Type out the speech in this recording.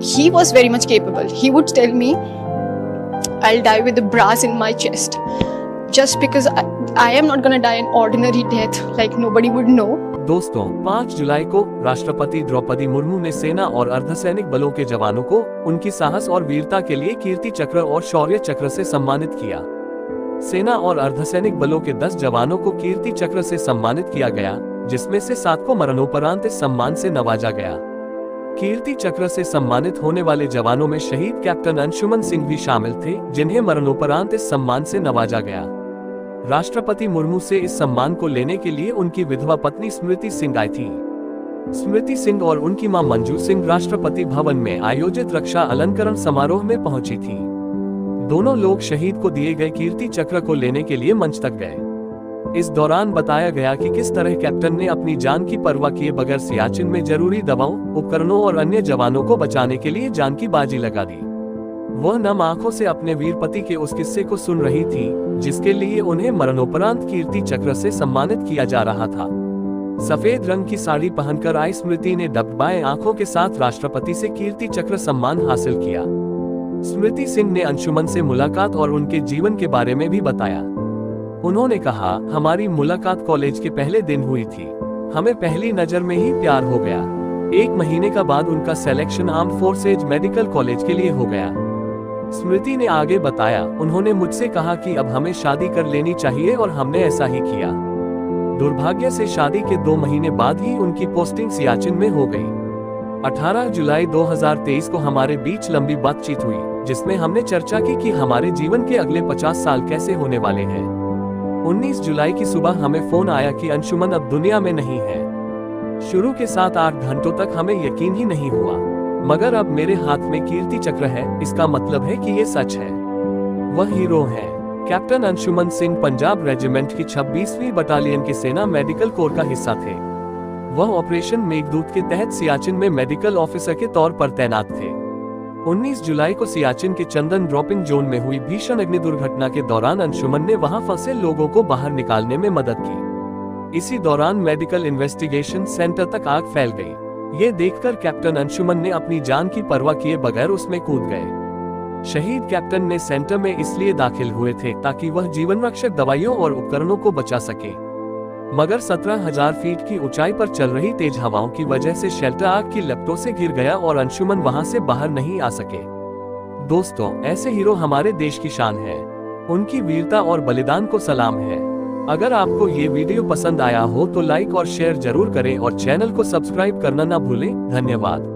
he was very much capable. He would tell me, I'll die with a brass in my chest, just because I am not gonna die an ordinary death like nobody would know. दोस्तों, 5 जुलाई को राष्ट्रपति द्रौपदी मुर्मू ने सेना और अर्धसैनिक बलों के जवानों को उनकी साहस और वीरता के लिए कीर्ति चक्र और शौर्य चक्र से सम्मानित किया। सेना और अर्धसैनिक बलों के 10 जवानों को कीर्ति चक्र से सम्मानित किया गया, जिसमें से 7 को मरणोपरांत इस सम्मान से नवाजा गया। कीर्ति चक्र से सम्मानित होने वाले जवानों में शहीद कैप्टन अंशुमन सिंह भी शामिल थे, जिन्हें मरणोपरांत इस सम्मान से नवाजा गया। राष्ट्रपति मुर्मू से इस सम्मान को लेने के लिए उनकी विधवा पत्नी स्मृति सिंह आई थी। स्मृति सिंह और उनकी मां मंजू सिंह राष्ट्रपति भवन में आयोजित रक्षा अलंकरण समारोह में पहुंची थी। दोनों लोग शहीद को दिए गए कीर्ति चक्र को लेने के लिए मंच तक गए। इस दौरान बताया गया कि किस तरह कैप्टन ने अपनी जान की परवाह किए बगैर सियाचिन में जरूरी दवाओं, उपकरणों और अन्य जवानों को बचाने के लिए जान की बाजी लगा दी। वह नम आंखों से अपने वीर पति के उस किस्से को सुन रही थी, जिसके लिए उन्हें मरणोपरांत कीर्ति चक्र से सम्मानित किया जा रहा था। सफेद रंग की साड़ी पहनकर आई स्मृति ने दबदबाए आंखों के साथ राष्ट्रपति से कीर्ति चक्र सम्मान हासिल किया। स्मृति सिंह ने अंशुमन से मुलाकात और उनके जीवन के बारे में भी बताया। उन्होंने कहा, हमारी मुलाकात कॉलेज के पहले दिन हुई थी। हमें पहली नजर में ही प्यार हो गया। 1 महीने का बाद उनका selection armed forces medical college के लिए हो गया। स्मृति ने आगे बताया, उन्होंने मुझसे कहा कि अब हमें शादी कर लेनी चाहिए और हमने ऐसा ही किया। दुर्भाग्य से शादी के 2 महीने बाद ही उनकी पोस्टिंग सियाचिन में हो गई। 18 जुलाई 2023 को हमारे बीच लंबी बातचीत हुई, जिसमें हमने चर्चा की कि हमारे जीवन के अगले 50 साल कैसे होने वाले हैं। 19 जुलाई की सुबह हमें फोन आया कि अंशुमन अब दुनिया में नहीं है। शुरू के 7-8 घंटों तक हमें यकीन ही नहीं हुआ, मगर अब मेरे हाथ में कीर्ति चक्र है, इसका मतलब है कि ये सच है। वह हीरो हैं। कैप्टन अंशुमन सिंह पंजाब रेजिमेंट की 26वीं बटालियन के सेना मेडिकल कोर का हिस्सा थे। वह ऑपरेशन मेघदूत के तहत सियाचिन में मेडिकल ऑफिसर के तौर पर तैनात थे। 19 जुलाई को सियाचिन के चंदन ड्रॉपिंग जोन में हुई भीषण अग्नि दुर्घटना के दौरान अंशुमन ने वहां फंसे लोगों को बाहर निकालने में मदद की। इसी दौरान मेडिकल इन्वेस्टिगेशन सेंटर तक आग फैल गई। ये देखकर कैप्टन अंशुमन ने अपनी जान की परवाह किए बगैर उसमें कूद गए। शहीद कैप्टन ने सेंटर में इसलिए दाखिल हुए थे ताकि वह जीवन रक्षक दवाइयों और उपकरणों को बचा सके, मगर 17,000 फीट की ऊंचाई पर चल रही तेज हवाओं की वजह से शेल्टर आग की लपटों से घिर गया और अंशुमन वहां से बाहर नहीं आ सके। दोस्तों, ऐसे हीरो हमारे देश की शान है। उनकी वीरता और बलिदान को सलाम है। अगर आपको ये वीडियो पसंद आया हो तो लाइक और शेयर जरूर करें और चैनल को सब्सक्राइब करना ना भूलें। धन्यवाद।